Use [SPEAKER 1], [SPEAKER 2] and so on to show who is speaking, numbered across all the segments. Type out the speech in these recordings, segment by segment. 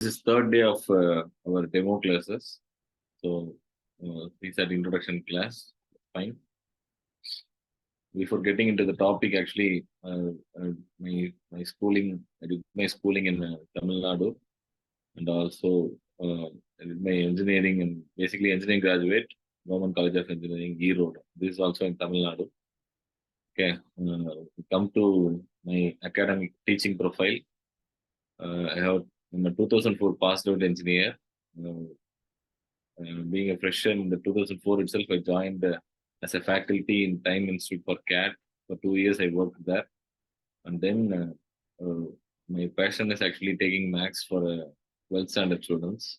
[SPEAKER 1] This is third day of our demo classes. So these are the introduction class. Fine. Before getting into the topic, actually, my schooling, I did my schooling in Tamil Nadu, and also I did my engineering and basically engineering graduate, Government College of Engineering, E Road. This is also in Tamil Nadu. Okay, come to my academic teaching profile. I'm a 2004 passed out engineer. Being a fresher in the 2004 itself, I joined as a faculty in Time Institute for CAT. For 2 years, I worked there. And then my passion is actually taking maths for 12th standard students.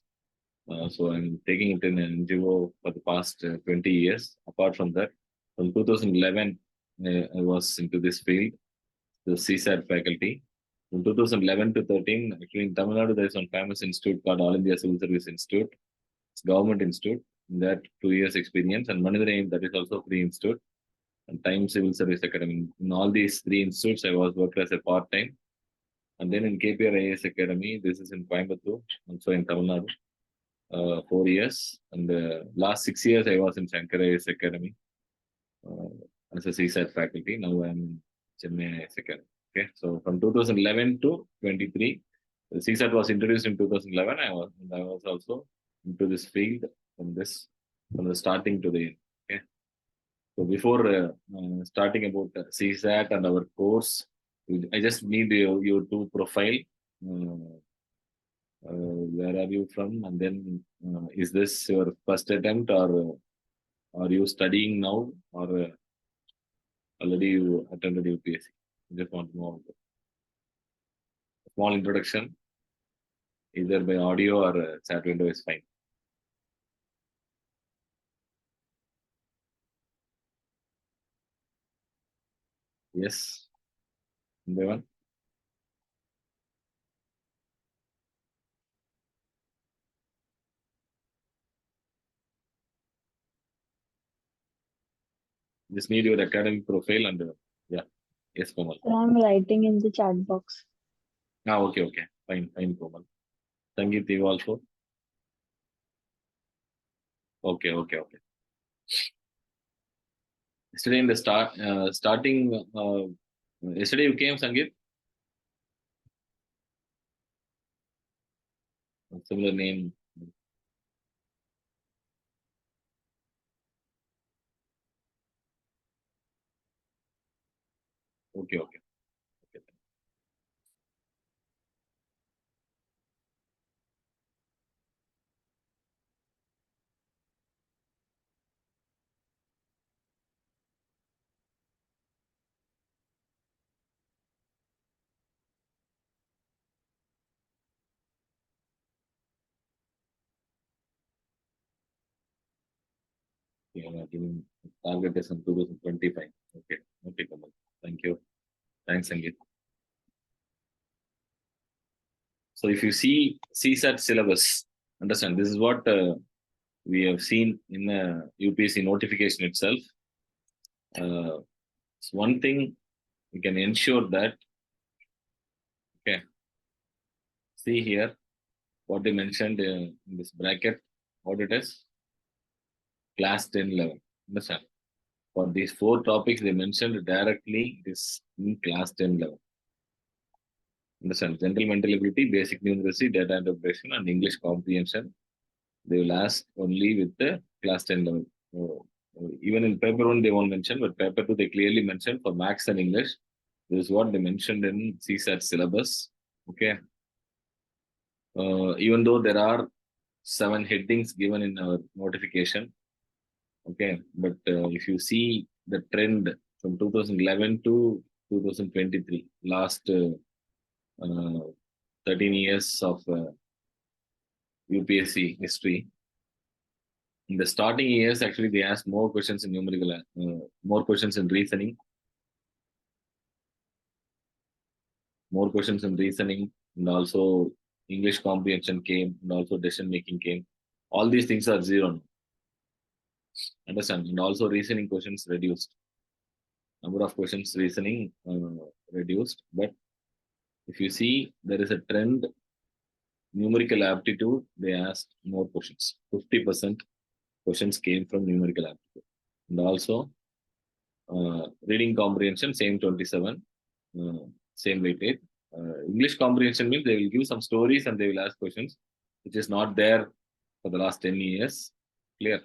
[SPEAKER 1] So I'm taking it in an NGO for the past 20 years. Apart from that, from 2011, I was into this field, the CSAT faculty. From 2011 to 13, actually in Tamil Nadu, there's one famous institute called All India Civil Service Institute. It's government institute. In that 2 years experience, and Manidhara, that is also free institute, and Time Civil Service Academy. In all these three institutes, I was worked as a part-time. And then in KPR IAS Academy, this is in Coimbatore, also in Tamil Nadu, 4 years. And last 6 years, I was in Shankar IAS Academy as a CSAT faculty. Now I'm in Chinmaya CSAT Academy. Okay, so from 2011 to 23, the CSAT was introduced in 2011. I was also into this field from the starting to the end. Okay, so before starting about CSAT and our course, I just need your two profile. Where are you from? And then is this your first attempt, or are you studying now, or already you attended UPSC? I just want to know a small introduction, either by audio or chat window is fine. Yes, everyone. Just need your academic profile and yeah. Yes, Komal.
[SPEAKER 2] I'm writing in the chat box.
[SPEAKER 1] Okay. Fine, Komal. Sangeet, you also? Okay. Yesterday in the starting, yesterday you came, Sangeet? Similar name. Okay. Giving target is in 2025. Okay, Kamal. Thank you. Thanks, Sangeet. So if you see CSAT syllabus, understand this is what we have seen in UPSC notification itself. It's one thing we can ensure that. Okay. See here what they mentioned in this bracket. What it is? Class 10 level. Understand? For these four topics, they mentioned directly this in class 10 level. Understand? General mental ability, basic numeracy, data interpretation, and English comprehension. They will ask only with the class 10 level. Even in paper 1, they won't mention, but paper 2, they clearly mentioned for maths and English. This is what they mentioned in CSAT syllabus. Okay. Even though there are 7 headings given in our notification. Okay. But if you see the trend from 2011 to 2023, last 13 years of UPSC history. In the starting years, actually, they asked more questions in numerical, more questions in reasoning, and also English comprehension came, and also decision making came. All these things are zero now. Understand? And also reasoning questions reduced. Number of questions reasoning reduced. But if you see, there is a trend numerical aptitude, they asked more questions. 50% questions came from numerical aptitude. And also, reading comprehension, same 27, same weightage. English comprehension means they will give some stories and they will ask questions, which is not there for the last 10 years. Clear?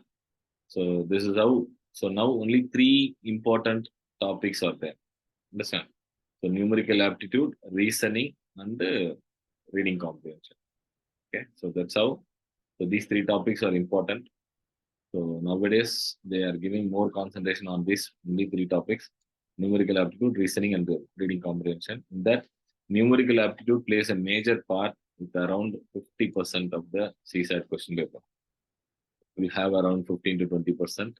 [SPEAKER 1] So this is how. So now only 3 important topics are there. Understand? So numerical aptitude, reasoning, and reading comprehension. Okay, so that's how. So these 3 topics are important. So nowadays they are giving more concentration on these only 3 topics: numerical aptitude, reasoning, and reading comprehension. In that, numerical aptitude plays a major part with around 50% of the CSAT question paper. We have around 15 to 20%,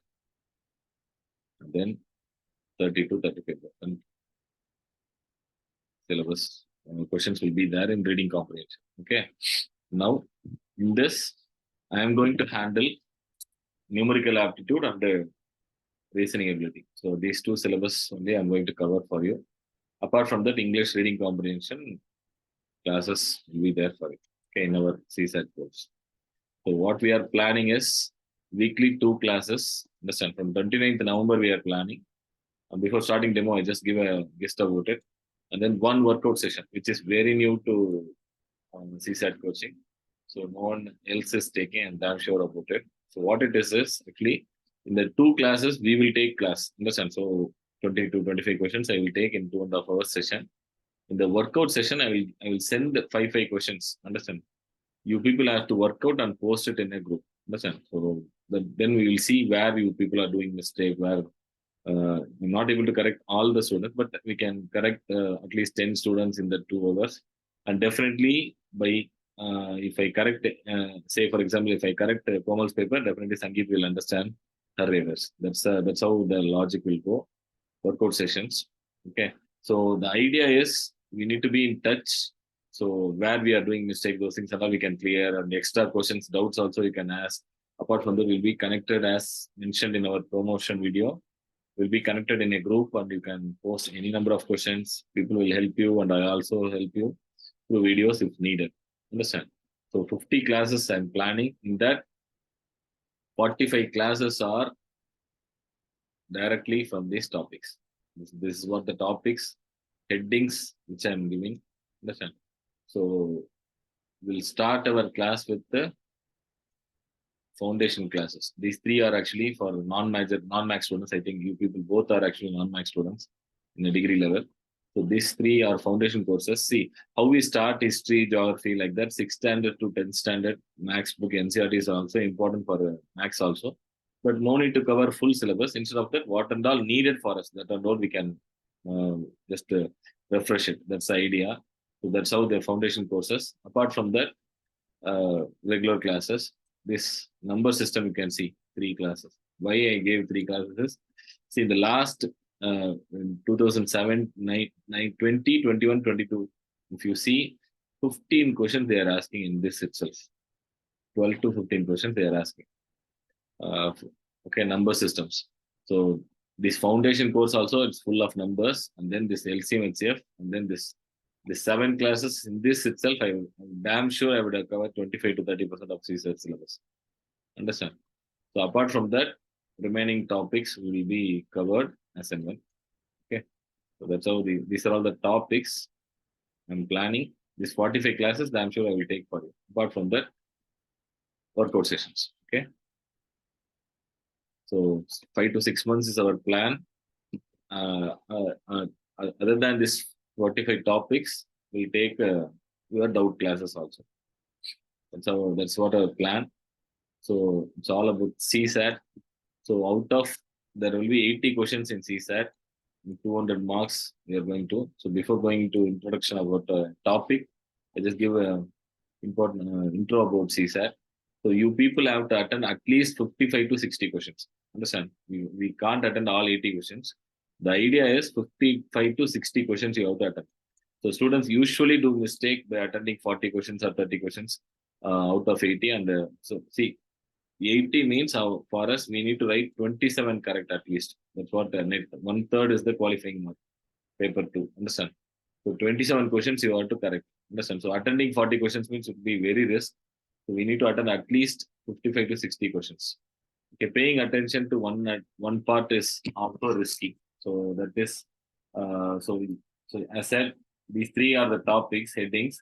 [SPEAKER 1] and then 30 to 35% syllabus questions will be there in reading comprehension. Okay. Now, in this, I am going to handle numerical aptitude and reasoning ability. So these 2 syllabus only I'm going to cover for you. Apart from that, English reading comprehension classes will be there for you. Okay, in our CSAT course. So what we are planning is weekly 2 classes. Understand? From 29th November we are planning. And before starting demo, I just give a gist about it. And then 1 workout session, which is very new to CSAT coaching. So no one else is taking, and I'm sure about it. So what it is actually in the 2 classes we will take class. Understand? So 20 to 25 questions I will take in 2.5 hours session. In the workout session, I will send 5 questions. Understand? You people have to work out and post it in a group. Understand? So then we will see where you people are doing mistake, where I'm not able to correct all the students, but we can correct at least 10 students in the 2 hours. And definitely by if I correct, say for example, if I correct Komal's paper, definitely Sangeet will understand her errors. That's how the logic will go. Workout sessions. Okay. So the idea is we need to be in touch. So where we are doing mistake, those things and all we can clear, and extra questions, doubts also you can ask. Apart from that, we'll be connected as mentioned in our promotion video. We'll be connected in a group and you can post any number of questions. People will help you and I also help you through videos if needed. Understand? So 50 classes I'm planning. In that, 45 classes are directly from these topics. This is what the topics, headings which I'm giving. Understand? So we'll start our class with the foundation classes. These 3 are actually for non-max students. I think you people both are actually non-max students in a degree level. So these 3 are foundation courses. See how we start history, geography like that. 6th standard to 10th standard max book NCERT is also important for max also. But no need to cover full syllabus. Instead of that, what and all needed for us, that and all we can just refresh it. That's the idea. So that's how the foundation courses. Apart from that, regular classes. This number system you can see 3 classes. Why I gave 3 classes is, see the last 2007, 20, 21, 22. If you see 15 questions they are asking in this itself. 12 to 15 questions they are asking. Okay, number systems. So this foundation course also it's full of numbers, and then this LCM, HCF, and then the 7 classes in this itself. I'm damn sure I would have covered 25 to 30% of CSAT syllabus. Understand? So apart from that, remaining topics will be covered as and when. Okay. So that's how these are all the topics I'm planning. These 45 classes, I'm sure I will take for you. Apart from that, workout sessions. Okay. So 5 to 6 months is our plan. Other than this 45 topics, we take your doubt classes also. That's what our plan. So it's all about CSAT. So out of there will be 80 questions in CSAT, 200 marks we are going to. So before going to introduction about the topic, I just give a important intro about CSAT. So you people have to attend at least 55 to 60 questions. Understand? We can't attend all 80 questions. The idea is 55 to 60 questions you have to attend. So students usually do mistake by attending 40 questions or 30 questions out of 80. And so see, 80 means how for us we need to write 27 correct at least. That's what the net 1/3 is the qualifying mark. Paper 2. Understand? So 27 questions you have to correct. Understand? So attending 40 questions means it would be very risk. So we need to attend at least 55 to 60 questions. Okay, paying attention to one part is also risky. So that is uh, so so as said, these three are the topics headings.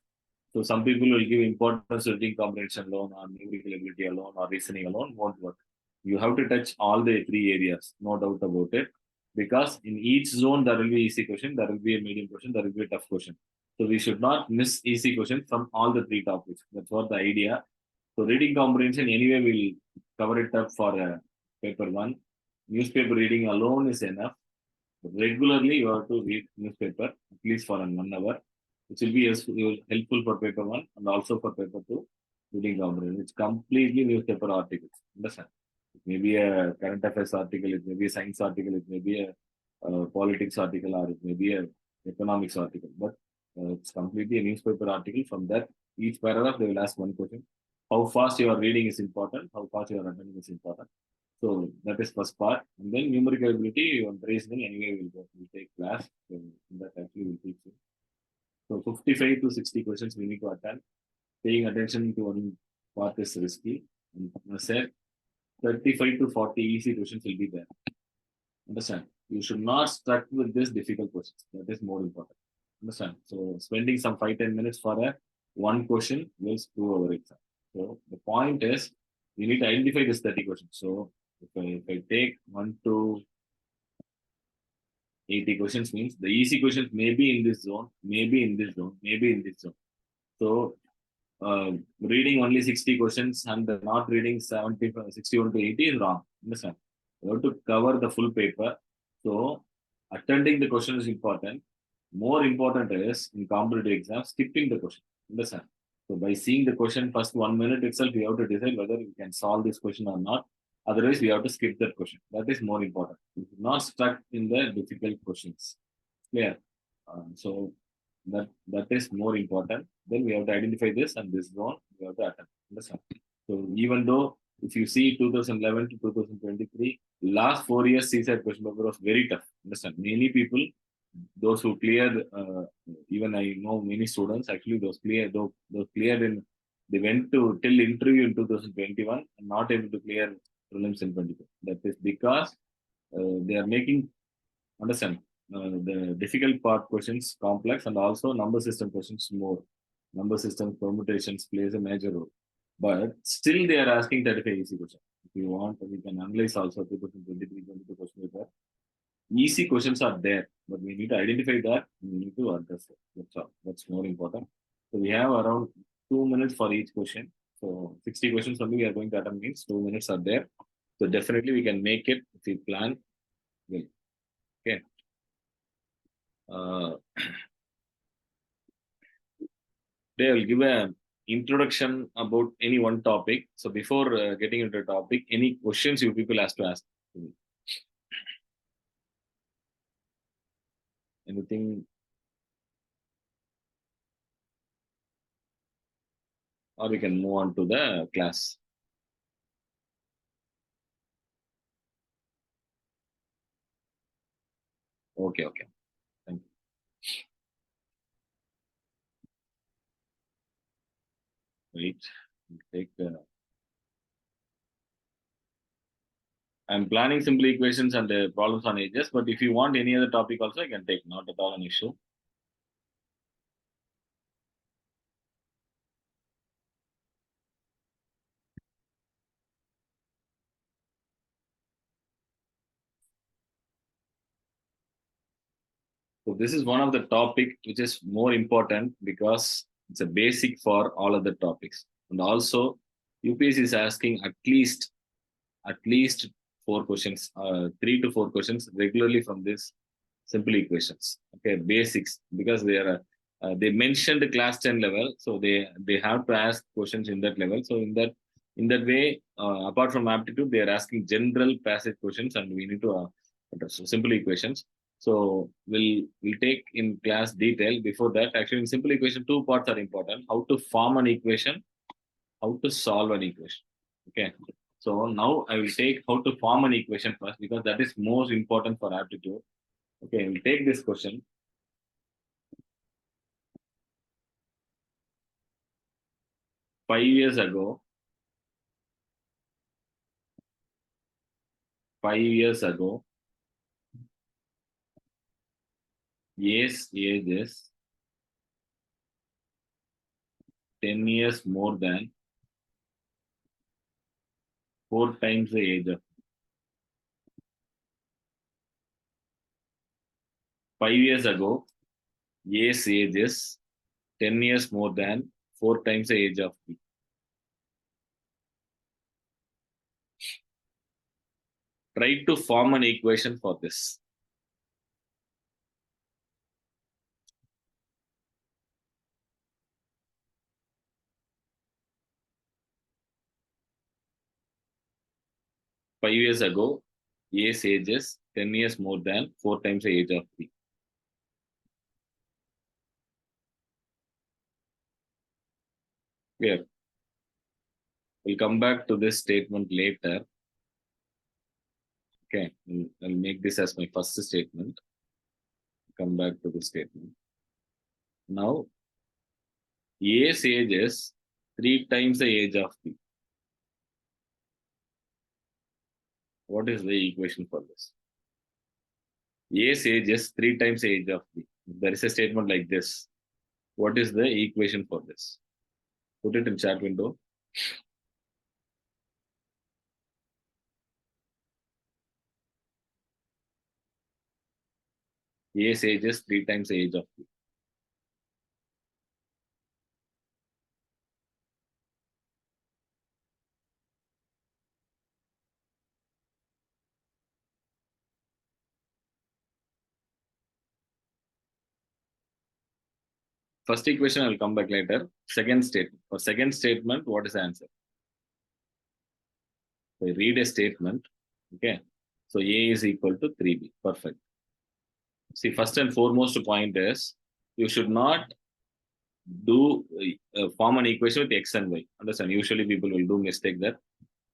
[SPEAKER 1] So some people will give importance to reading comprehension alone, or numerical ability alone, or reasoning alone. Won't work. You have to touch all the three areas, no doubt about it. Because in each zone there will be easy question, there will be a medium question, there will be a tough question. So we should not miss easy question from all the three topics. That's what the idea. So reading comprehension anyway will cover it up for paper one. Newspaper reading alone is enough. Regularly, you have to read newspaper at least for 1 hour, which will be helpful for paper one and also for paper two. Reading comprehension. It's completely newspaper articles. Understand? It may be a current affairs article, it may be a science article, it may be a politics article, or it may be a economics article. But it's completely a newspaper article. From that, each paragraph they will ask one question: how fast you are reading is important. How fast you are attending is important. So that is first part. And then numerical ability and reasoning anyway we'll take class. So that actually will teach you. So 55 to 60 questions we need to attend. Paying attention to one part is risky. And as I said, 35 to 40 easy questions will be there. Understand? You should not stuck with this difficult questions. That is more important. Understand? So spending some 5-10 minutes for a one question will screw our exam. So the point is we need to identify this 30 questions. So if I take 1 to 80 questions means the easy questions may be in this zone, maybe in this zone, maybe in this zone. So reading only 60 questions and not reading 61 to 80 is wrong. Understand? You have to cover the full paper. So attending the question is important. More important is in competitive exams, skipping the question. Understand? So by seeing the question first 1 minute itself, you have to decide whether you can solve this question or not. Otherwise, we have to skip that question. That is more important. Not stuck in the difficult questions. Clear? So that is more important. Then we have to identify this and this zone we have to attend. Understand? So even though if you see 2011 to 2023, last 4 years CSAT question paper was very tough. Understand? Many people, those who cleared, even I know many students actually those cleared in, they went to till interview in 2021 and not able to clear prelims in 22. That is because they are making, understand, the difficult part questions complex and also number system questions more. Number system permutations plays a major role. But still they are asking 35 easy questions. If you want, we can analyze also 2023-22 question paper. Easy questions are there, but we need to identify that and we need to address it. That's all. That's more important. So we have around 2 minutes for each question. So 60 questions only we are going to attempt means 2 minutes are there. So definitely we can make it if we plan well. Okay. They will give a introduction about any one topic. So before getting into the topic, any questions you people have to ask? Anything? Or we can move on to the class. Okay, okay. Thank you. Wait, take. I'm planning simple equations and problems on edges, but if you want any other topic also, I can take. Not at all an issue. So this is one of the topic which is more important because it's a basic for all other topics. And also, UPSC is asking at least 4 questions, 3 to 4 questions regularly from this simple equations. Okay, basics, because they mentioned the class 10 level, so they have to ask questions in that level. So in that way, apart from aptitude, they are asking general passage questions, and we need to address simple equations. So we'll take in class detail. Before that, actually, in simple equation, two parts are important: how to form an equation, how to solve an equation. Okay. So now I will take how to form an equation first because that is most important for aptitude. Okay, we'll take this question. 5 years ago, 5 years ago, A's age is 10 years more than 4 times the age of 5 years ago. A's age is 10 years more than 4 times the age of B. Try to form an equation for this. Five years ago, A's age is 10 years more than 4 times the age of B. Clear? We'll come back to this statement later. Okay, I'll make this as my first statement. Come back to this statement. Now, A's age is 3 times the age of B. What is the equation for this? A's age is 3 times the age of B. If there is a statement like this, what is the equation for this? Put it in chat window. A's age is 3 times the age of B. First equation I will come back later. Second statement. For second statement, what is the answer? So I read a statement. Okay. So A is equal to 3B. Perfect. See, first and foremost point is you should not do form an equation with X and Y. Understand? Usually people will do mistake there.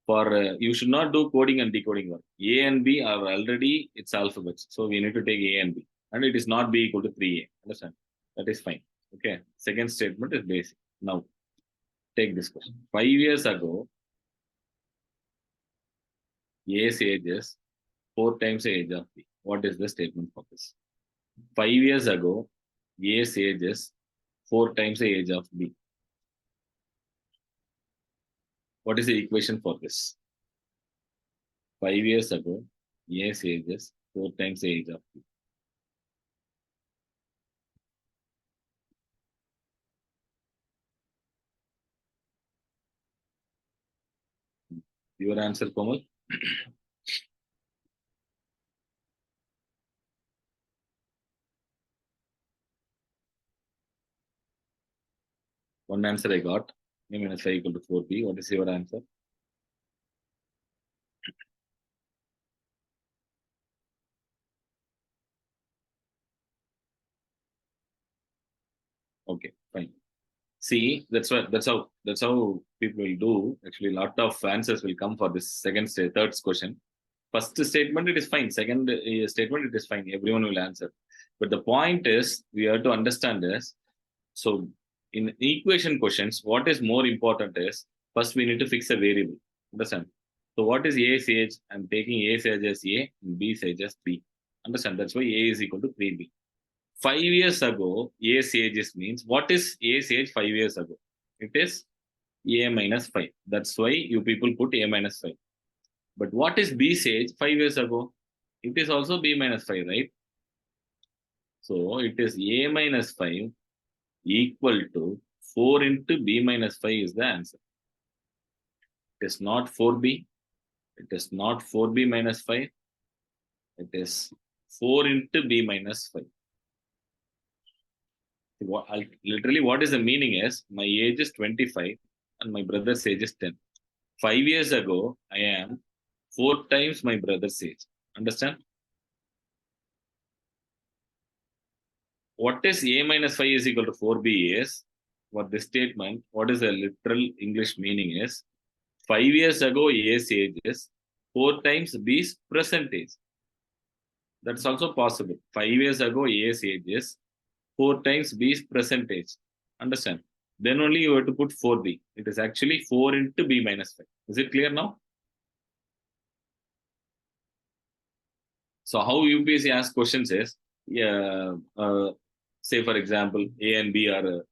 [SPEAKER 1] For you should not do coding and decoding work. A and B are already its alphabets. So we need to take A and B. And it is not B equal to 3A. Understand? That is fine. Okay. Second statement is basic. Now, take this question. 5 years ago, A's age is 4 times the age of B. What is the statement for this? 5 years ago, A's age is 4 times the age of B. What is the equation for this? 5 years ago, A's age is 4 times the age of B. Your answer, Komal? One answer I got. A minus 5 equal to 4B. What is your answer? Okay, fine. See, that's how people will do. Actually, a lot of answers will come for this third question. First statement, it is fine. Second statement, it is fine. Everyone will answer. But the point is, we have to understand this. So, in equation questions, what is more important is, first we need to fix a variable. Understand? So, what is A's age? I'm taking A's age as A and B's age as B. Understand? That's why A is equal to 3B. 5 years ago, A's age means, what is A's age 5 years ago? It is A minus 5. That's why you people put A minus 5. But what is B's age 5 years ago? It is also B minus 5, right? So it is A minus 5 equal to 4 into B minus 5 is the answer. It is not 4B. It is not 4B minus 5. It is 4 into B minus 5. Literally, what is the meaning is, my age is 25 and my brother's age is 10. 5 years ago, I am 4 times my brother's age. Understand? What is A minus 5 is equal to 4B is, for this statement, what is the literal English meaning is, 5 years ago, A's age is 4 times B's present age. That's also possible. 5 years ago, A's age is 4 times B's present age. Understand? then only you have to put 4b. It is actually 4 into b minus 5. Is it clear now? So how UPSC asks questions is, yeah, say for example, A and B are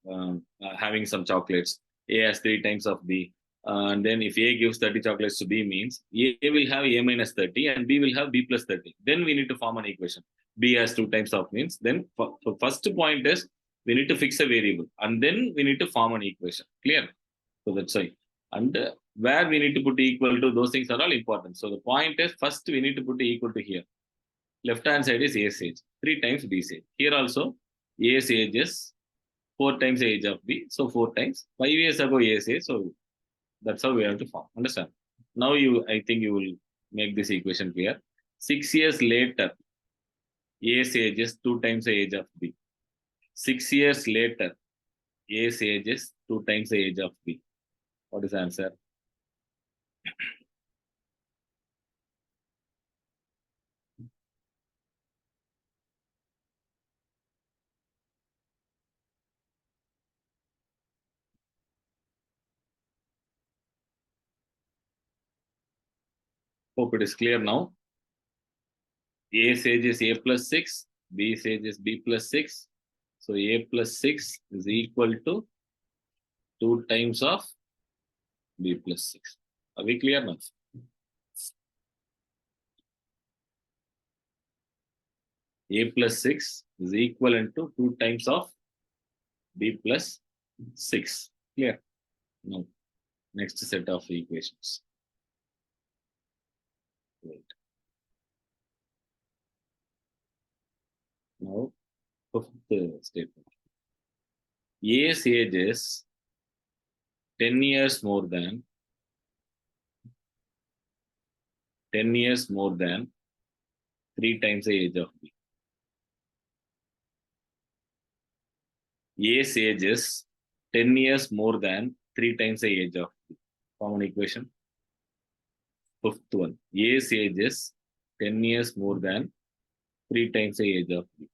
[SPEAKER 1] having some chocolates. A has 3 times of B. And then if A gives 30 chocolates to B means A will have A minus 30 and B will have B plus 30. Then we need to form an equation. B has 2 times of means. Then so first point is we need to fix a variable and then we need to form an equation. Clear? So that's why. And where we need to put equal to, those things are all important. So the point is first we need to put equal to here. Left hand side is A's age, 3 times B's age. Here also, A's age is 4 times the age of B, so 4 times. 5 years ago, A's age, so that's how we have to form. Understand? Now I think you will make this equation clear. 6 years later, A's age is 2 times the age of B. 6 years later, A's age is 2 times the age of B. What is the answer? Hope it is clear now. A's age is A plus 6, B's age is B plus 6. So A plus 6 is equal to 2 times of B plus 6. Are we clear now? A plus 6 is equivalent to 2 times of B plus 6. Clear? Now, next set of equations. Wait. Now, fifth statement. A's age is 10 years more than 3 times the age of B. A's age is 10 years more than 3 times the age of B. Common equation. Fifth one. A's age is 10 years more than 3 times the age of B.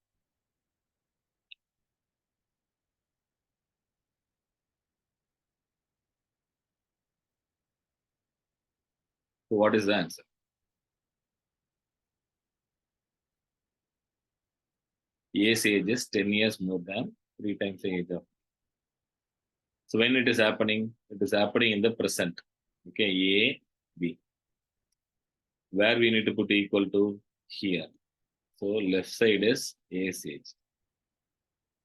[SPEAKER 1] So what is the answer? A's age is 10 years more than 3 times the age of. So when it is happening in the present. Okay, A, B. Where we need to put equal to here. So left side is A's age.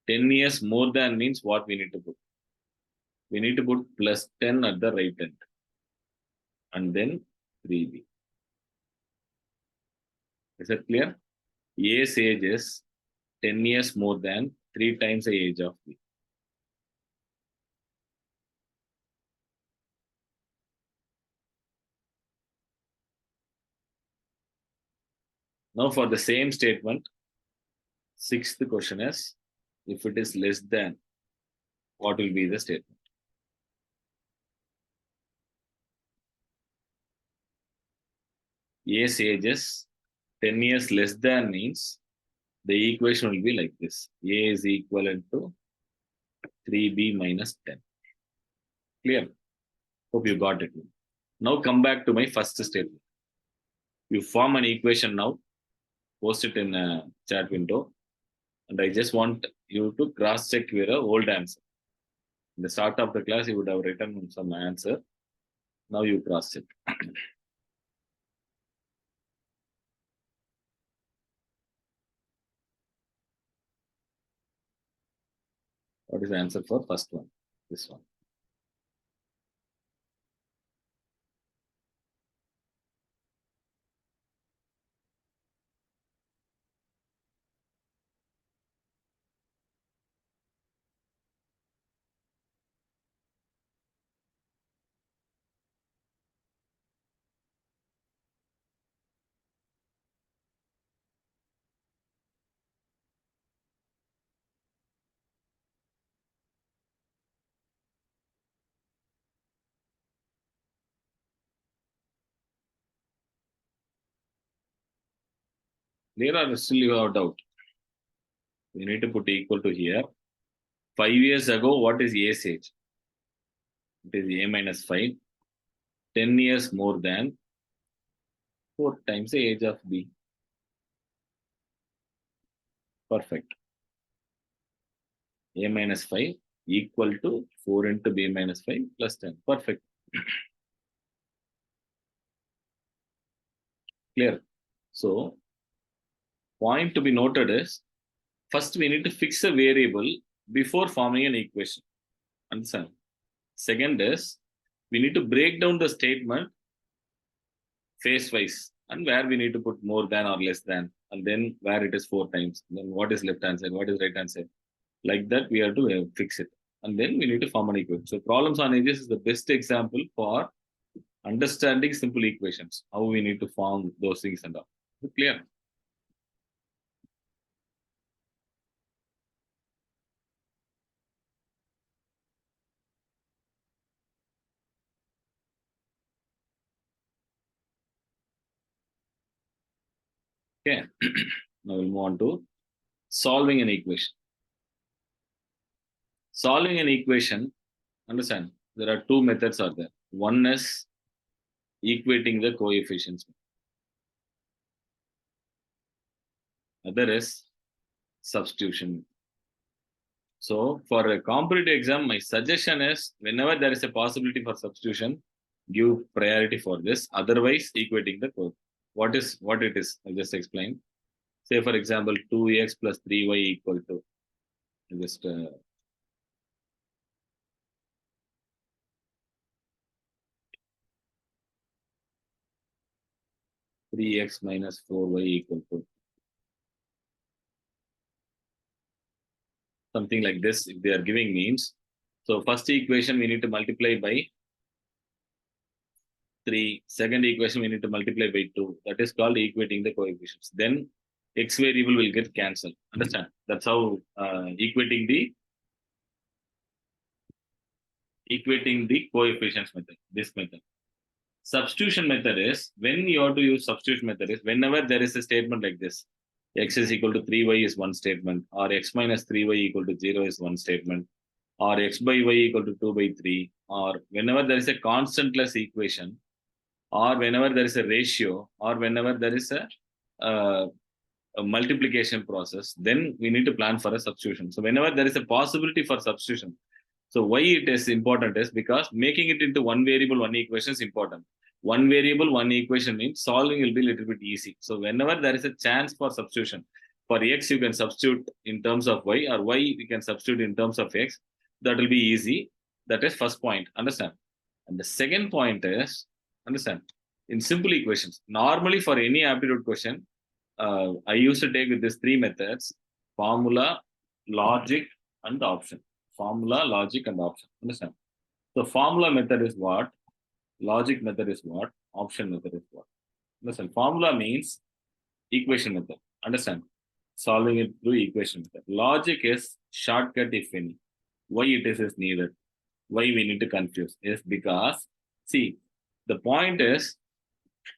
[SPEAKER 1] 10 years more than means what we need to put? We need to put plus 10 at the right end. And then 3B. Is that clear? A's age is 10 years more than 3 times the age of B. Now for the same statement, sixth question is, if it is less than, what will be the statement? A's age is 10 years less than means the equation will be like this. A is equivalent to 3B minus 10. Clear? Hope you got it. Now come back to my first statement. You form an equation now, post it in a chat window, and I just want you to cross-check your old answer. In the start of the class, you would have written some answer. Now you cross-check. What is the answer for first one? This one. There are still you have doubt. We need to put equal to here. 5 years ago, what is A's age? It is A minus 5. 10 years more than 4 times the age of B. Perfect. A minus 5 equal to 4 into B minus 5 plus 10. Perfect. Clear. So, point to be noted is, first we need to fix a variable before forming an equation. Understand? Second is, we need to break down the statement phase-wise and where we need to put more than or less than, and then where it is 4 times, then what is left hand side, what is right hand side. Like that, we have to fix it. And then we need to form an equation. So problems on edges is the best example for understanding simple equations, how we need to form those things and all. Clear? Okay. Now we'll move on to solving an equation. Solving an equation, understand, there are two methods are there. One is equating the coefficients. Other is substitution. So for a competitive exam, my suggestion is whenever there is a possibility for substitution, give priority for this. Otherwise, equating the code. What it is? I'll just explain. Say for example, 2x plus 3y equal to just 3x minus 4y equal to something like this. If they are giving means, so first equation we need to multiply by 3. Second equation we need to multiply by 2. That is called equating the coefficients. Then x variable will get cancelled. Understand? That's how equating the coefficients method. This method. Substitution method is when you have to use substitution method is whenever there is a statement like this. X is equal to 3y is one statement, or x minus 3y equal to 0 is one statement, or x by y equal to 2 by 3, or whenever there is a constantless equation, or whenever there is a ratio, or whenever there is a multiplication process, then we need to plan for a substitution. So whenever there is a possibility for substitution, so why it is important is because making it into one variable, one equation is important. One variable, one equation means solving will be a little bit easy. So whenever there is a chance for substitution, for x you can substitute in terms of y, or y you can substitute in terms of x. That will be easy. That is first point. Understand? And the second point is, understand, in simple equations, normally for any aptitude question, I used to take with these 3 methods: formula, logic, and option. Formula, logic, and option. Understand? So formula method is what? Logic method is what? Option method is what? Understand? Formula means equation method. Understand? Solving it through equation method. Logic is shortcut, if any. Why it is needed? Why we need to confuse? Is because, see, the point is,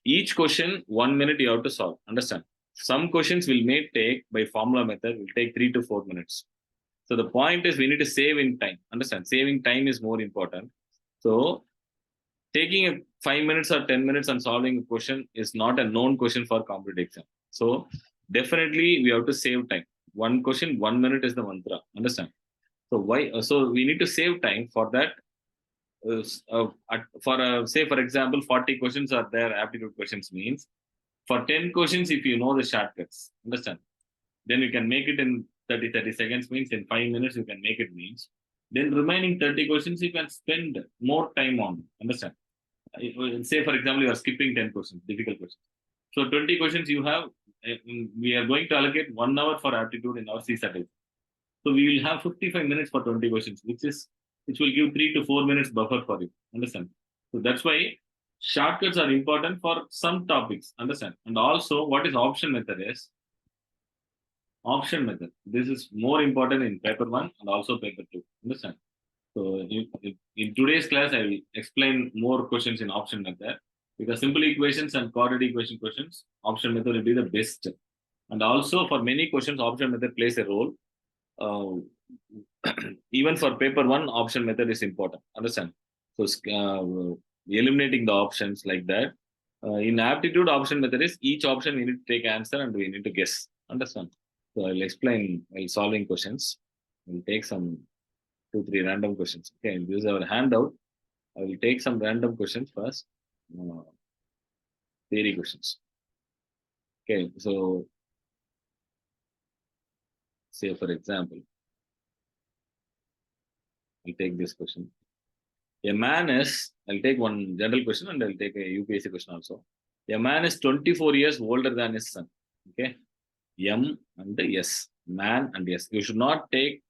[SPEAKER 1] each question 1 minute you have to solve. Understand? Some questions may take by formula method will take 3 to 4 minutes. So the point is we need to save in time. Understand? Saving time is more important. So taking a 5 minutes or 10 minutes and solving a question is not a known question for competitive exam. So definitely we have to save time. One question, 1 minute is the mantra. Understand? So why? So we need to save time for that. Say for example, 40 questions are there. Aptitude questions means for 10 questions, if you know the shortcuts, understand? Then you can make it in 30 seconds means in 5 minutes you can make it means. Then remaining 30 questions you can spend more time on. Understand? Say for example you are skipping 10 questions, difficult questions. So 20 questions you have. We are going to allocate 1 hour for aptitude in our CSAT. So we will have 55 minutes for 20 questions, which will give 3 to 4 minutes buffer for you. Understand? So that's why shortcuts are important for some topics. Understand? And also, what is option method is? Option method. This is more important in paper 1 and also paper 2. Understand? So in today's class, I will explain more questions in option method, because simple equations and quadratic equation questions, option method will be the best. And also for many questions, option method plays a role. even for paper one, option method is important. Understand? So eliminating the options like that. In aptitude, option method is each option we need to take answer and we need to guess. Understand? So I'll explain while solving questions. We'll take some 2-3 random questions. Okay, this is our handout. I will take some random questions first. Theory questions. Okay, so say for example, I'll take this question. A man is, I'll take one general question and I'll take a UPSC question also. A man is 24 years older than his son. Okay, M and S, man and S. You should not take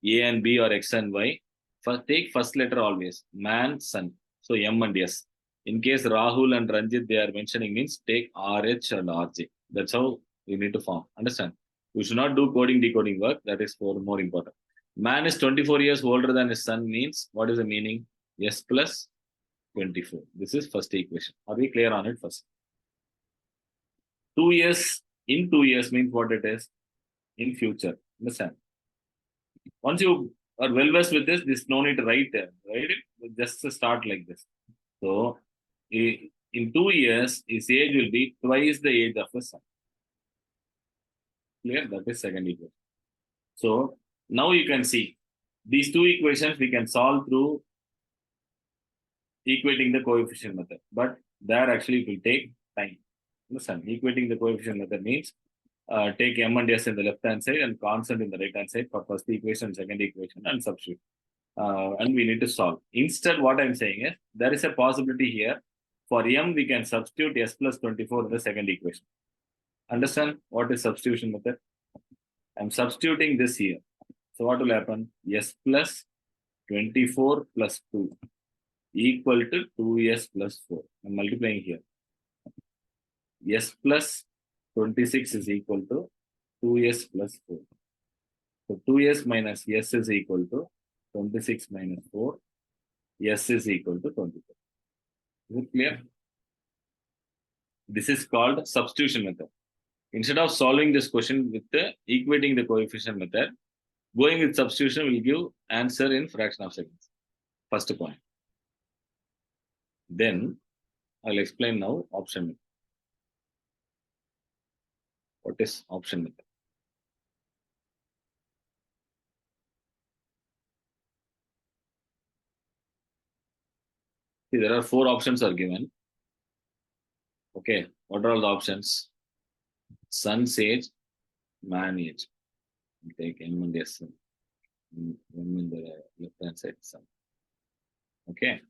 [SPEAKER 1] A and B or X and Y. First, take first letter always. Man, son. So M and S. In case Rahul and Ranjit they are mentioning means take RH and RJ. That's how you need to form. Understand? You should not do coding decoding work. That is more important. Man is 24 years older than his son means what is the meaning? S plus 24. This is first equation. Are we clear on it first? 2 years in 2 years means what it is? In future. Understand? Once you are well versed with this, no need to write there. Write it, just start like this. So in 2 years, his age will be twice the age of the son. Clear? That is second equation. So now you can see these two equations we can solve through equating the coefficient method, but there actually it will take time. Understand? Equating the coefficient method means take M and S in the left hand side and constant in the right hand side for first equation, second equation, and substitute. And we need to solve. Instead, what I'm saying is there is a possibility here. For M, we can substitute S plus 24 in the second equation. Understand what is substitution method? I'm substituting this here. So what will happen? S plus 24 plus 2 equal to 2S plus 4. I'm multiplying here. S plus 26 is equal to 2S plus 4. So 2S minus S is equal to 26 minus 4. S is equal to 24. Is it clear? This is called substitution method. Instead of solving this question with the equating the coefficient method, going with substitution will give answer in fraction of seconds. First point. Then I'll explain now option method. What is option method? See, there are 4 options are given. Okay, what are all the options? Sun's age, man age. Take M and S. M in the left hand side, sun. Okay.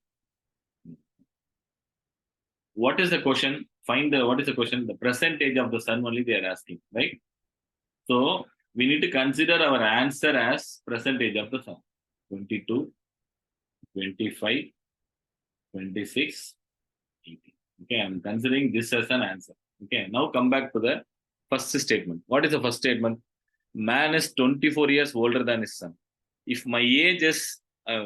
[SPEAKER 1] What is the question? What is the question? The percentage of the sun only they are asking, right? So we need to consider our answer as percentage of the sun. 22, 25, 26, 80. Okay, I'm considering this as an answer. Okay, now come back to the first statement. What is the first statement? Man is 24 years older than his son. If my age is,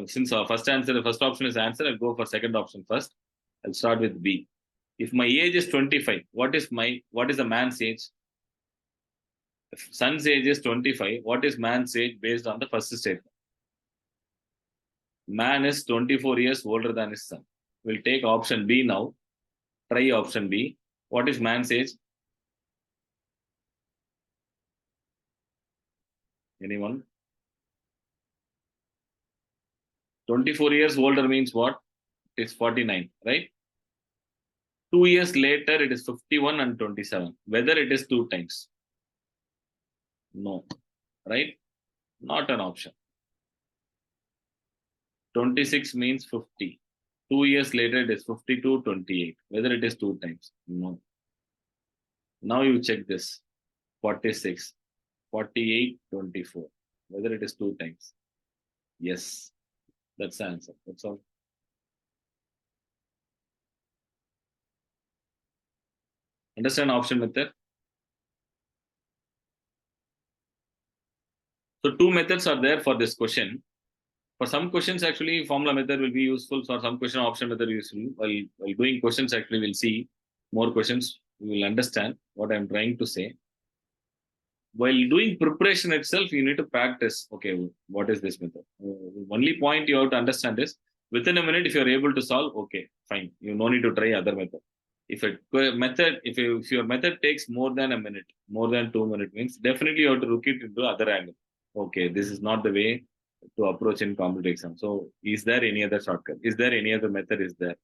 [SPEAKER 1] since our first option is answer, I'll go for second option first. I'll start with B. If my age is 25, what is the man's age? If son's age is 25, what is man's age based on the first statement? Man is 24 years older than his son. We'll take option B now. Try option B. What is man's age? Anyone? 24 years older means what? It is 49, right? 2 years later, it is 51 and 27. Whether it is 2 times? No, right? Not an option. 26 means 50. 2 years later, it is 52, 28. Whether it is 2 times? No. Now you check this. 46, 48, 24. Whether it is 2 times? Yes. That's the answer. That's all. Understand option method? So 2 methods are there for this question. For some questions, actually, formula method will be useful. For some question, option method useful. While doing questions, actually, we'll see more questions. We will understand what I'm trying to say. while doing preparation itself, you need to practice. Okay, what is this method? Only point you have to understand is within a minute, if you're able to solve, okay, fine. You no need to try other method. If if your method takes more than a minute, more than 2 minutes, means definitely you have to look it into other angle. Okay, this is not the way to approach in competitive exam. So, is there any other shortcut? Is there any other method? Is there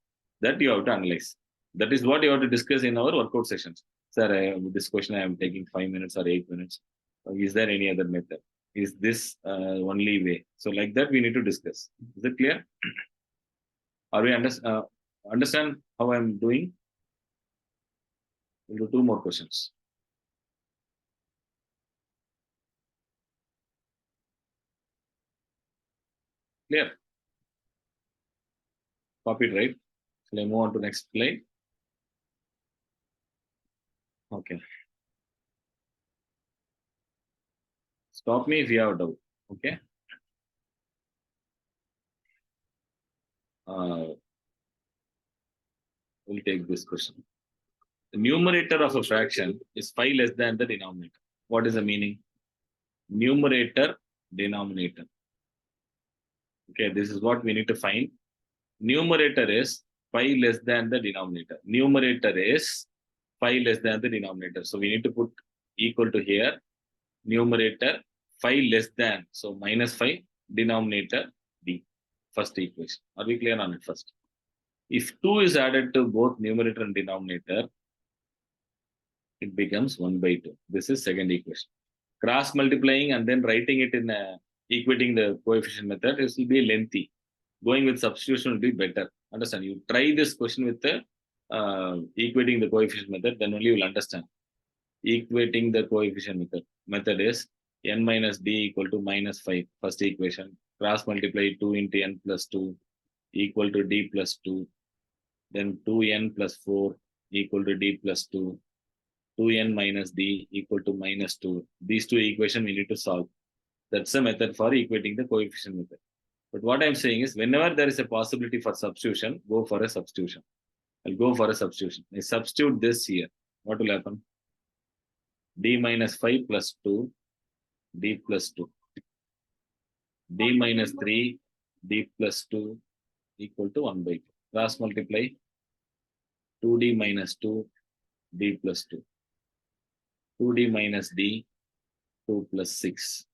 [SPEAKER 1] that you have to analyze? That is what you have to discuss in our workout sessions. Sir, this question I am taking 5 minutes or 8 minutes. Is there any other method? Is this only way? So, like that, we need to discuss. Is it clear? Are we understand how I'm doing? We'll do 2 more questions. Clear? Copied, right? Shall I move on to next slide? Okay. Stop me if you have a doubt. Okay. We'll take this question. The numerator of a fraction is 5 less than the denominator. What is the meaning? Numerator, denominator. Okay, this is what we need to find. Numerator is 5 less than the denominator. Numerator is 5 less than the denominator. So we need to put equal to here. Numerator 5 less than. So minus 5. Denominator D. First equation. Are we clear on it first? If 2 is added to both numerator and denominator, it becomes 1 by 2. This is second equation. Cross multiplying and then writing it in equating the coefficient method, this will be lengthy. Going with substitution will be better. Understand? You try this question with the equating the coefficient method, then only you will understand. Equating the coefficient method is n minus d equal to minus 5. First equation. Cross multiply 2 into n plus 2 equal to d plus 2. Then 2n plus 4 equal to d plus 2. 2n minus d equal to minus 2. These 2 equations we need to solve. That's the method for equating the coefficient method. But what I'm saying is, whenever there is a possibility for substitution, go for a substitution. I'll go for a substitution. I substitute this here. What will happen? D minus 5 plus 2, d plus 2. D minus 3, d plus 2 equal to 1 by 2. Cross multiply 2d minus 2, d plus 2. 2d minus d, 2 plus 6.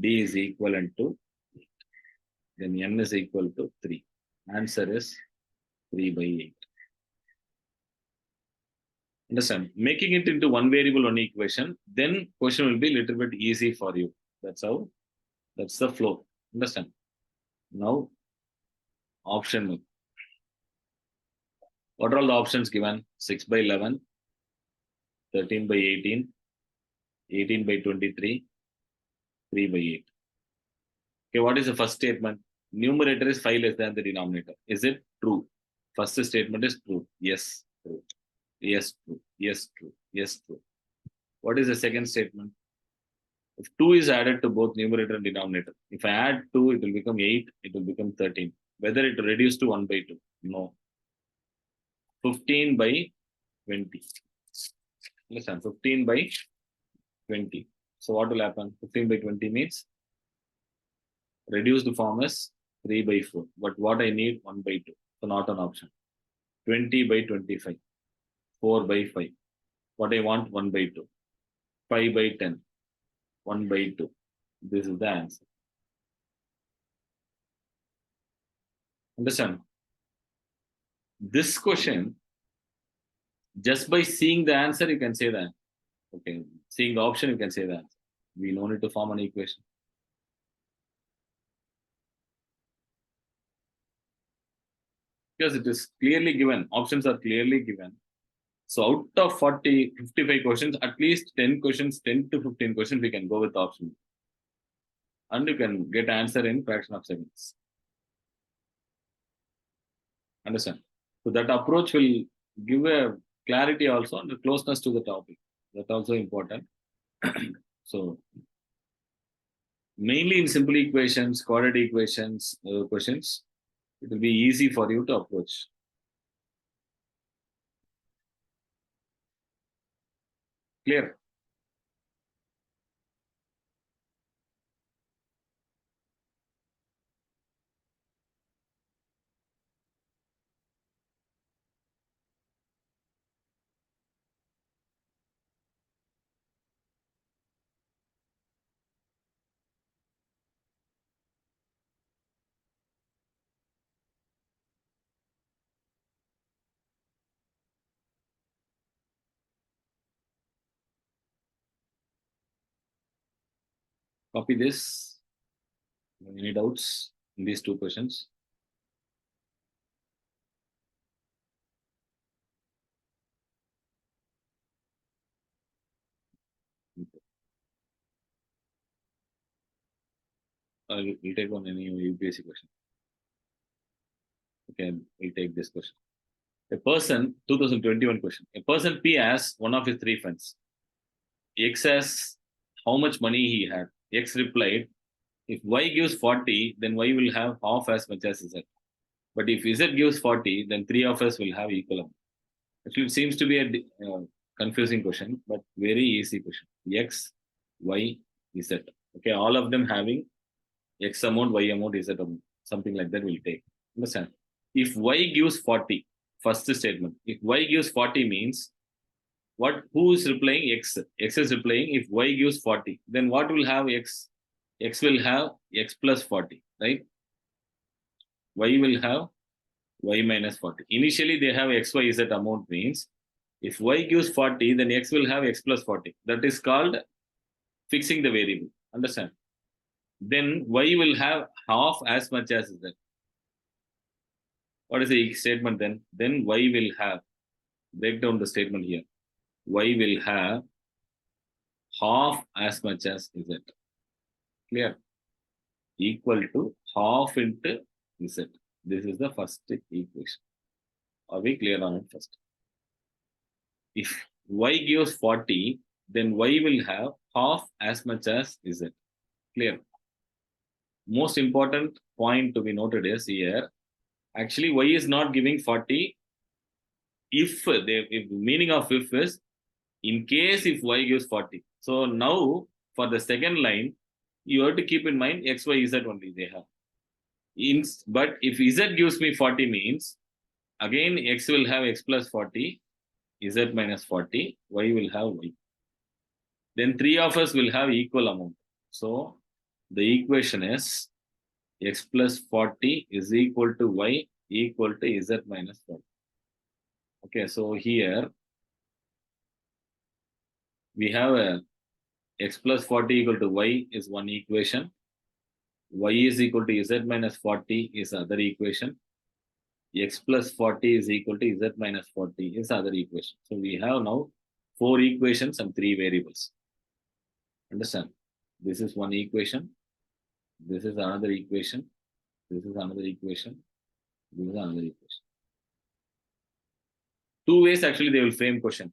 [SPEAKER 1] D is equivalent to 8. Then n is equal to 3. Answer is 3 by 8. Understand? Making it into one variable, one equation, then question will be a little bit easy for you. That's how, that's the flow. Understand? Now, option. What are all the options given? 6 by 11, 13 by 18, 18 by 23, 3 by 8. Okay, what is the first statement? Numerator is 5 less than the denominator. Is it true? First statement is true. Yes, true. Yes, true. Yes, true. Yes, true. What is the second statement? If 2 is added to both numerator and denominator, if I add 2, it will become 8, it will become 13. Whether it will reduce to 1 by 2? No. 15 by 20. Listen, 15 by 20. So what will happen? 15 by 20 means reduced form is 3 by 4. But what I need? 1 by 2. So not an option. 20 by 25. 4 by 5. What I want? 1 by 2. 5 by 10. 1 by 2. This is the answer. Understand? This question, just by seeing the answer, you can say that. Okay. Seeing the option, you can say that. We no need to form an equation. Because it is clearly given. Options are clearly given. So out of 40, 55 questions, at least 10 questions, 10 to 15 questions, we can go with option. And you can get answer in fraction of seconds. Understand? So that approach will give a clarity also and the closeness to the topic. That's also important. So mainly in simple equations, quadratic equations, questions, it will be easy for you to approach. Clear? Copy this. Any doubts in these two questions? We'll take on any UPSC question. Okay, we'll take this question. A person, 2021 question. A person P asks one of his three friends. X asks how much money he had. X replied, if Y gives 40, then Y will have half as much as Z. But if Z gives 40, then three of us will have equal amount. Actually, it seems to be a confusing question, but very easy question. X, Y, Z. Okay, all of them having X amount, Y amount, Z amount. Something like that we'll take. Understand? If Y gives 40, first statement. If Y gives 40 means what? Who is replying? X. X is replying if Y gives 40. Then what will have X? X will have X plus 40, right? Y will have Y minus 40. Initially, they have X, Y, Z amount means if Y gives 40, then X will have X plus 40. That is called fixing the variable. Understand? Then Y will have half as much as Z. What is the statement then? Then Y will have, break down the statement here. Y will have half as much as Z. Clear? Equal to half into Z. This is the first equation. Are we clear on it first? If Y gives 40, then Y will have half as much as Z. Clear? Most important point to be noted is here, actually Y is not giving 40. If the meaning of if is in case if Y gives 40. So now for the second line, you have to keep in mind X, Y, Z only they have. But if Z gives me 40 means, again X will have X plus 40, Z minus 40, Y will have Y. Then three of us will have equal amount. So the equation is X plus 40 is equal to Y equal to Z minus 40. Okay, so here we have a X plus 40 equal to Y is one equation. Y is equal to Z minus 40 is other equation. X plus 40 is equal to Z minus 40 is other equation. So we have now four equations and three variables. Understand? This is one equation. This is another equation. This is another equation. This is another equation. Two ways actually they will frame question.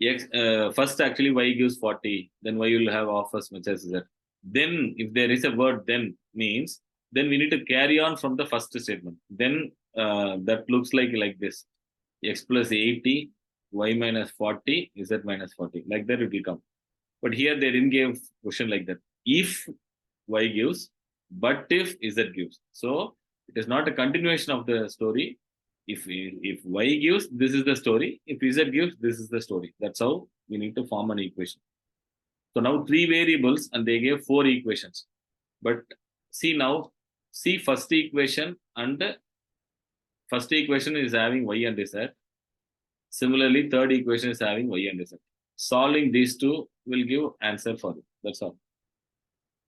[SPEAKER 1] X, first actually Y gives 40, then Y will have half as much as Z. Then if there is a word then means, then we need to carry on from the first statement. Then that looks like this. X plus 80, Y minus 40, Z minus 40. Like that it will come. But here they didn't give question like that. If Y gives, but if Z gives. So it is not a continuation of the story. If Y gives, this is the story. If Z gives, this is the story. That's how we need to form an equation. So now three variables and they gave four equations. But see now, see first equation and first equation is having Y and Z. Similarly, third equation is having Y and Z. Solving these two will give answer for it. That's all.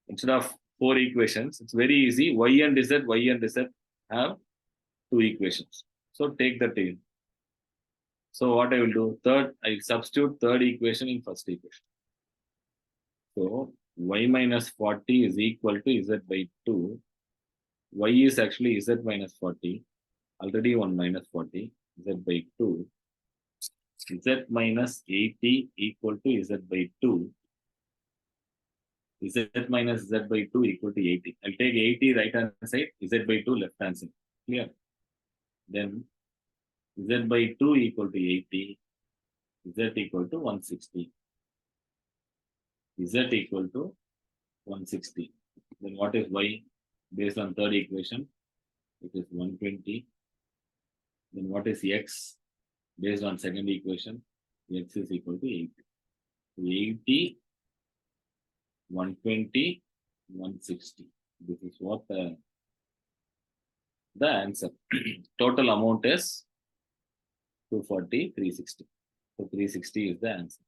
[SPEAKER 1] Instead of four equations, it's very easy. Y and Z have two equations. So take that in. So what I will do, I substitute third equation in first equation. So Y minus 40 is equal to Z by 2. Y is actually Z minus 40. Already 1 minus 40. Z by 2. Z minus 80 equal to Z by 2. Z minus Z by 2 equal to 80. I'll take 80 right hand side, Z by 2 left hand side. Clear? Then Z by 2 equal to 80. Z equal to 160. Z equal to 160. Then what is Y? Based on third equation, it is 120. Then what is X? Based on second equation, X is equal to 80. 80, 120, 160. This is what the answer. Total amount is 240, 360. So 360 is the answer.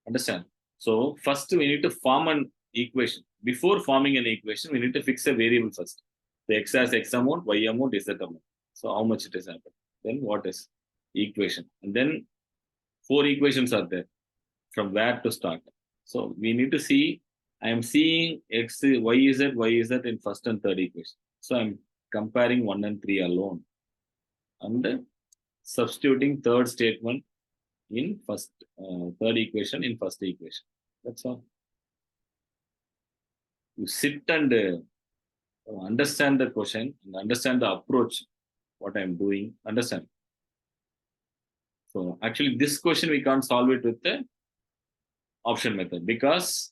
[SPEAKER 1] Understand? So first we need to form an equation. Before forming an equation, we need to fix a variable first. The x has x amount, y amount, z amount. So how much it is happened. Then what is equation? And then 4 equations are there. From where to start? So we need to see, I am seeing x, y, z in first and third equation. So I'm comparing 1 and 3 alone. And substituting third statement in third equation in first equation. That's all. You sit and understand the question and understand the approach, what I'm doing, understand. So actually this question we can't solve it with the option method because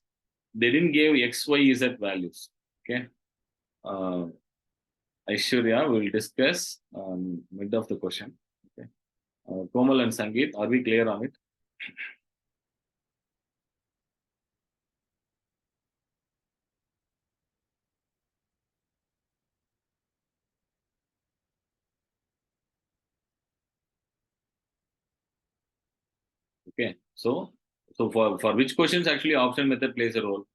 [SPEAKER 1] they didn't give x, y, z values. Okay. Aishwarya will discuss mid of the question. Okay. Komal and Sangeet, are we clear on it? Okay. So for which questions actually option method plays a role?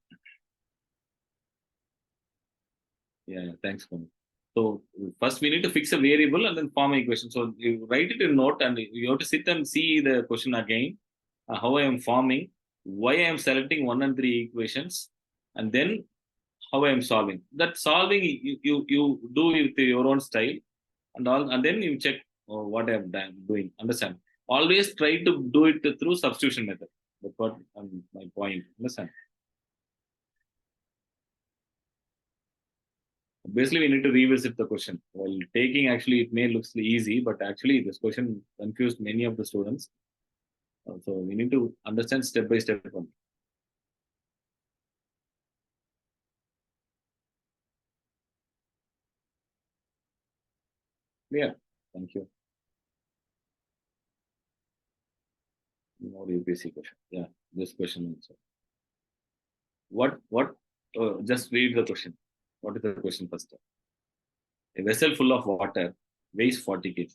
[SPEAKER 1] Yeah, thanks, Komal. So first we need to fix a variable and then form an equation. So you write it in note and you have to sit and see the question again, how I am forming, why I am selecting 1 and 3 equations, and then how I am solving. That solving you do with your own style and all, and then you check what I am doing. Understand? Always try to do it through substitution method. That's what my point. Understand? Basically, we need to revisit the question. While taking, actually, it may look easy, but actually, this question confused many of the students. So we need to understand step by step. Clear? Thank you. More UPSC question. Yeah, this question also. What? Just read the question. What is the question first? A vessel full of water weighs 40 kg.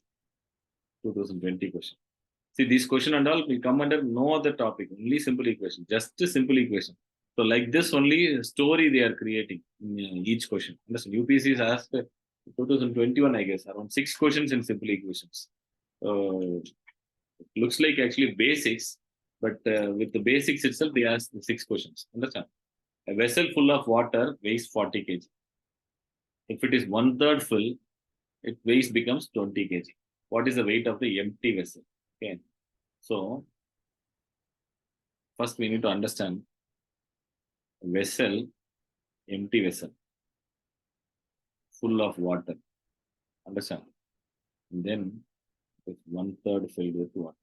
[SPEAKER 1] 2020 question. See, this question and all will come under no other topic, only simple equation, just a simple equation. So, like this, only story they are creating in each question. Understand? UPSC has asked 2021, I guess, around 6 questions in simple equations. Looks like actually basics, but with the basics itself, they asked the 6 questions. Understand? A vessel full of water weighs 40 kg. If it is 1/3 full, it weighs becomes 20 kg. What is the weight of the empty vessel? Okay. So, first we need to understand vessel, empty vessel, full of water. Understand? And then it's 1/3 filled with water.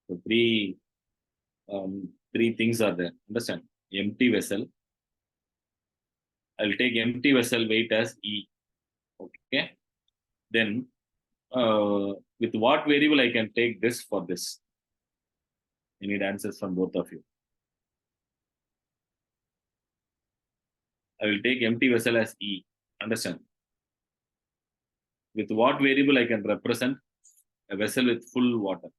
[SPEAKER 1] So three things are there. Understand? Empty vessel. I'll take empty vessel weight as E. Okay. Then with what variable I can take this for this? I need answers from both of you. I will take empty vessel as E. Understand? With what variable I can represent a vessel with full water?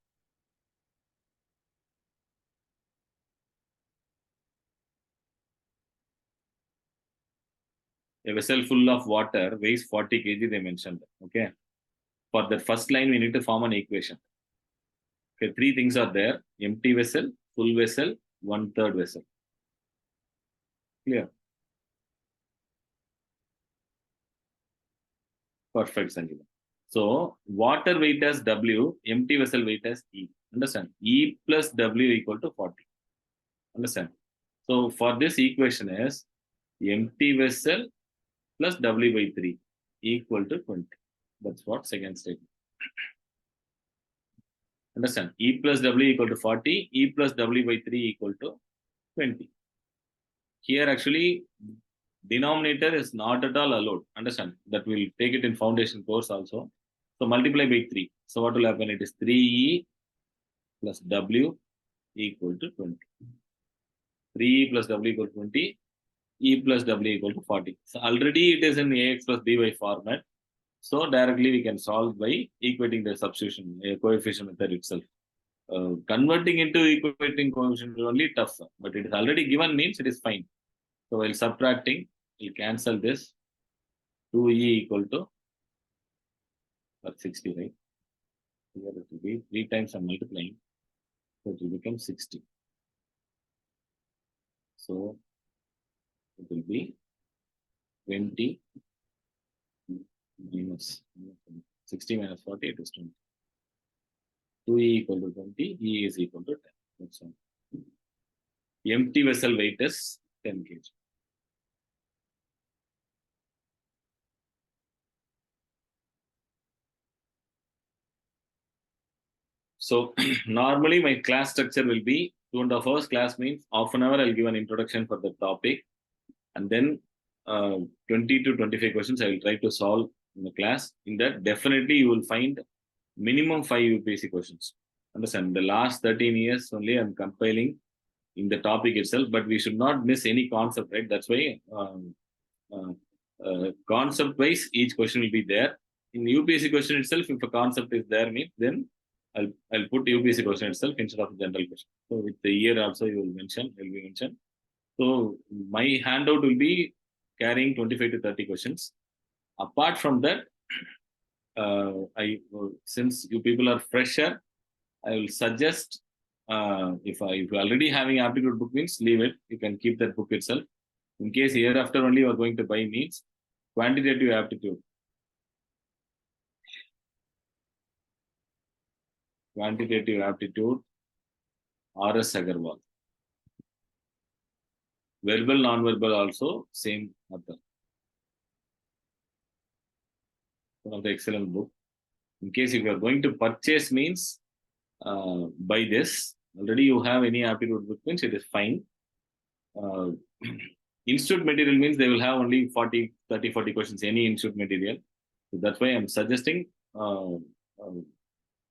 [SPEAKER 1] A vessel full of water weighs 40 kg, they mentioned. Okay. For the first line, we need to form an equation. Okay, 3 things are there: empty vessel, full vessel, 1/3 vessel. Clear? Perfect, Sanjana. So, water weight as W, empty vessel weight as E. Understand? E plus W equal to 40. Understand? So, for this equation is empty vessel plus W by 3 equal to 20. That's what second statement. Understand? E plus W equal to 40, E plus W by 3 equal to 20. Here actually denominator is not at all allowed. Understand? That we'll take it in foundation course also. So multiply by 3. So what will happen? It is 3E plus W equal to 20. 3E plus W equal to 20. E plus W equal to 40. So already it is in AX plus BY format. So directly we can solve by equating the substitution coefficient method itself. Converting into equating coefficient is only tough, but it is already given means it is fine. So while subtracting, we cancel this. 2e equal to 60, right? Here it will be 3 times I'm multiplying, so it will become 60. So it will be 20 minus 60 minus 40, it is 20. 2e equal to 20, e is equal to 10. That's all. Empty vessel weight is 10 kg. So normally my class structure will be 2.5 hours. Class means half an hour I'll give an introduction for the topic, and then 20 to 25 questions I will try to solve in the class. In that, definitely you will find minimum 5 UPSC questions. Understand? The last 13 years only I'm compiling in the topic itself, but we should not miss any concept, right? That's why concept wise each question will be there. In UPSC question itself, if a concept is there, means then I'll put UPSC question itself instead of general question. So with the year also you will be mentioned. So my handout will be carrying 25 to 30 questions. Apart from that, since you people are fresher, I will suggest if you already having aptitude book means leave it. You can keep that book itself. In case year after only you are going to buy means quantitative aptitude. Quantitative aptitude, R.S. Agarwal. Verbal, non-verbal also same author. One of the excellent book. In case if you are going to purchase means buy this. Already you have any aptitude book means it is fine. Institute material means they will have only 30, 40 questions, any institute material. So that's why I'm suggesting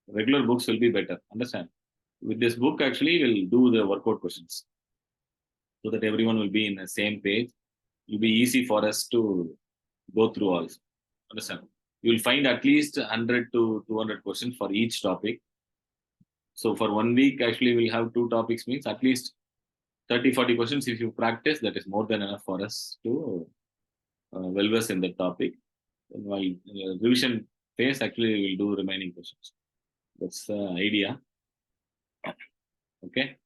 [SPEAKER 1] regular books will be better. Understand? With this book, actually, we'll do the workout questions so that everyone will be in the same page. It will be easy for us to go through also. Understand? You will find at least 100 to 200 questions for each topic. So for 1 week, actually, we'll have 2 topics, means at least 30, 40 questions. If you practice, that is more than enough for us to well versed in that topic. And while revision phase, actually, we will do remaining questions. That's the idea. Okay.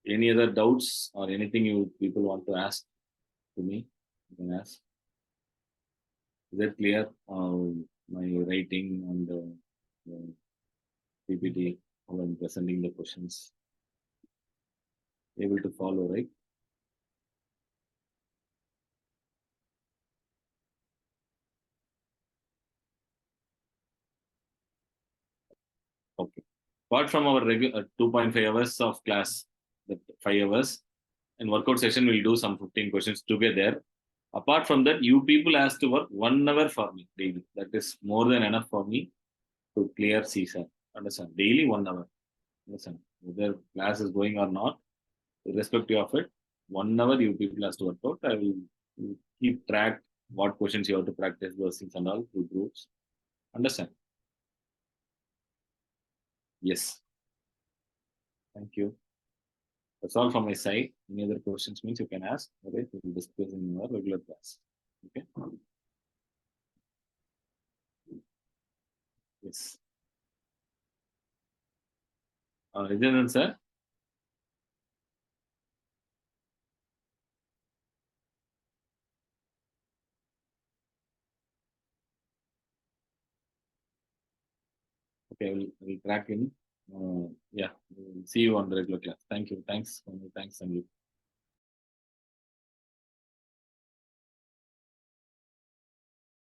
[SPEAKER 1] Any other doubts or anything you people want to ask to me? You can ask. Is that clear? My writing and the PPT, how I'm presenting the questions. Able to follow, right? Okay. Apart from our regular 2.5 hours of class, that 5 hours, and workout session, we'll do some 15 questions together. Apart from that, you people has to work 1 hour for me daily. That is more than enough for me to clear CSAT. Understand? Daily 1 hour. Understand? Whether class is going or not, irrespective of it, 1 hour you people has to work out. I will keep track what questions you have to practice, those things and all through groups. Understand? Yes. Thank you. That's all from my side. Any other questions means you can ask. Okay, we will discuss in our regular class. Okay. Yes. Is there an answer? Okay, we'll track in. Yeah, we'll see you on the regular class. Thank you. Thanks. Thanks, Sanjeev.